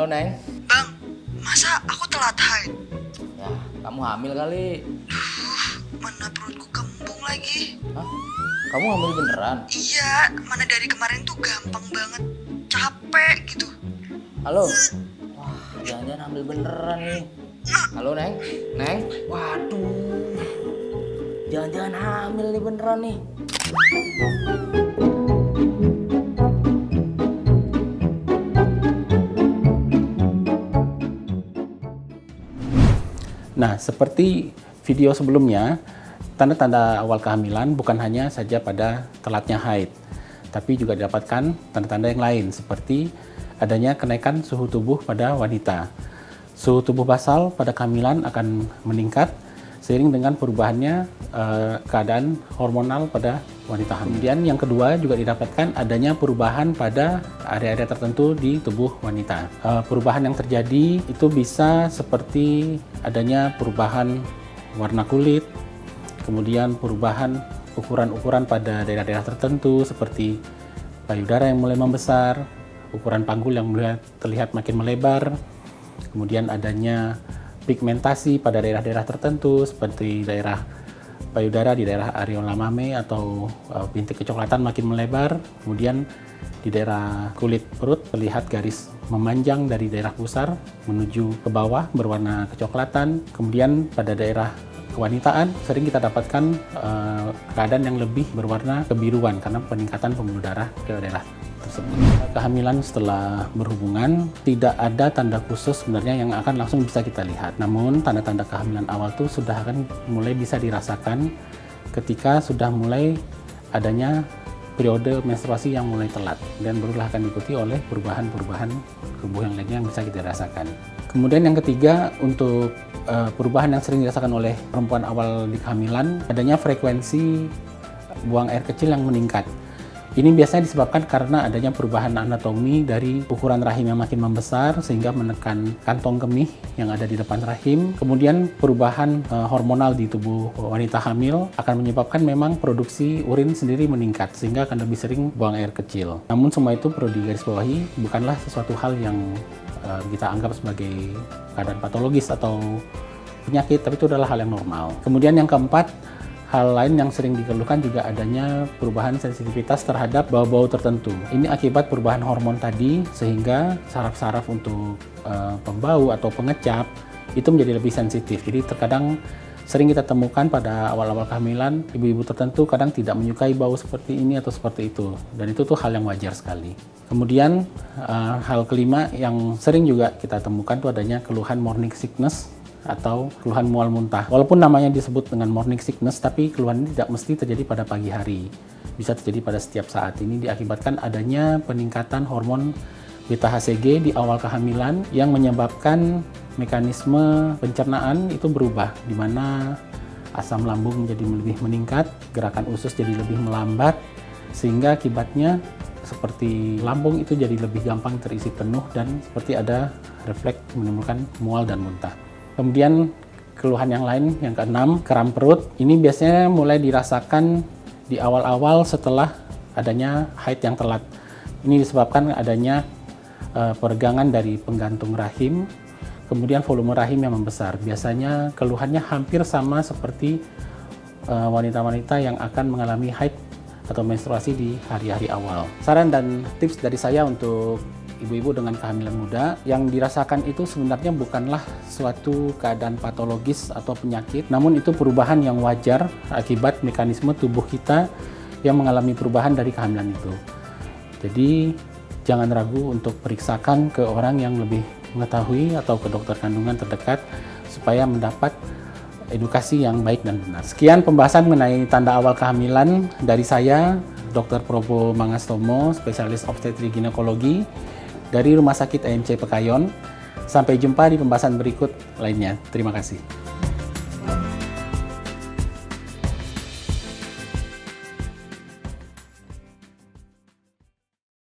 Halo, Neng. Bang, masa aku telat haid? Ya, kamu hamil kali. Mana perutku kembung lagi. Hah? Kamu hamil beneran? Iya, mana dari kemarin tuh gampang banget. Capek gitu. Halo? Wah, jangan-jangan hamil beneran nih. Halo, Neng? Neng? Waduh. Jangan-jangan hamil nih beneran nih. Nah, seperti video sebelumnya, tanda-tanda awal kehamilan bukan hanya saja pada telatnya haid, tapi juga didapatkan tanda-tanda yang lain seperti adanya kenaikan suhu tubuh pada wanita. Suhu tubuh basal pada kehamilan akan meningkat seiring dengan perubahannya keadaan hormonal pada wanita hamil. Kemudian yang kedua juga didapatkan adanya perubahan pada area-area tertentu di tubuh wanita. Perubahan yang terjadi itu bisa seperti adanya perubahan warna kulit, kemudian perubahan ukuran-ukuran pada daerah-daerah tertentu seperti payudara yang mulai membesar, ukuran panggul yang mulai terlihat makin melebar, kemudian adanya pigmentasi pada daerah-daerah tertentu seperti daerah payudara di daerah areola mame atau bintik kecoklatan makin melebar, kemudian di daerah kulit perut terlihat garis memanjang dari daerah pusar menuju ke bawah berwarna kecoklatan, kemudian pada daerah kewanitaan sering kita dapatkan keadaan yang lebih berwarna kebiruan karena peningkatan pembuluh darah ke daerah tersebut. Kehamilan setelah berhubungan tidak ada tanda khusus sebenarnya yang akan langsung bisa kita lihat. Namun tanda-tanda kehamilan awal itu sudah akan mulai bisa dirasakan ketika sudah mulai adanya periode menstruasi yang mulai telat dan barulah akan diikuti oleh perubahan-perubahan tubuh yang lainnya yang bisa kita rasakan. Kemudian yang ketiga, untuk perubahan yang sering dirasakan oleh perempuan awal di kehamilan, adanya frekuensi buang air kecil yang meningkat. Ini biasanya disebabkan karena adanya perubahan anatomi dari ukuran rahim yang makin membesar sehingga menekan kantong kemih yang ada di depan rahim. Kemudian perubahan hormonal di tubuh wanita hamil akan menyebabkan memang produksi urin sendiri meningkat sehingga akan lebih sering buang air kecil. Namun semua itu perlu digarisbawahi bukanlah sesuatu hal yang kita anggap sebagai keadaan patologis atau penyakit, tapi itu adalah hal yang normal. Kemudian yang keempat, hal lain yang sering dikeluhkan juga adanya perubahan sensitivitas terhadap bau-bau tertentu. Ini akibat perubahan hormon tadi sehingga saraf-saraf untuk pembau atau pengecap itu menjadi lebih sensitif. Jadi terkadang sering kita temukan pada awal-awal kehamilan ibu-ibu tertentu kadang tidak menyukai bau seperti ini atau seperti itu. Dan itu tuh hal yang wajar sekali. Kemudian hal kelima yang sering juga kita temukan itu adanya keluhan morning sickness atau keluhan mual muntah. Walaupun namanya disebut dengan morning sickness, tapi keluhan ini tidak mesti terjadi pada pagi hari. Bisa terjadi pada setiap saat. Ini diakibatkan adanya peningkatan hormon beta HCG di awal kehamilan yang menyebabkan mekanisme pencernaan itu berubah, di mana asam lambung menjadi lebih meningkat, gerakan usus jadi lebih melambat, sehingga akibatnya seperti lambung itu jadi lebih gampang terisi penuh dan seperti ada refleks menimbulkan mual dan muntah. Kemudian keluhan yang lain, yang keenam, kram perut. Ini biasanya mulai dirasakan di awal-awal setelah adanya haid yang telat. Ini disebabkan adanya peregangan dari penggantung rahim, kemudian volume rahim yang membesar. Biasanya keluhannya hampir sama seperti wanita-wanita yang akan mengalami haid atau menstruasi di hari-hari awal. Saran dan tips dari saya untuk ibu-ibu dengan kehamilan muda, yang dirasakan itu sebenarnya bukanlah suatu keadaan patologis atau penyakit, namun itu perubahan yang wajar akibat mekanisme tubuh kita yang mengalami perubahan dari kehamilan itu. Jadi jangan ragu untuk periksakan ke orang yang lebih mengetahui atau ke dokter kandungan terdekat supaya mendapat edukasi yang baik dan benar. Sekian pembahasan mengenai tanda awal kehamilan dari saya, Dr. Probo Mangastomo, spesialis obstetri ginekologi dari Rumah Sakit AMC Pekayon. Sampai jumpa di pembahasan berikut lainnya. Terima kasih.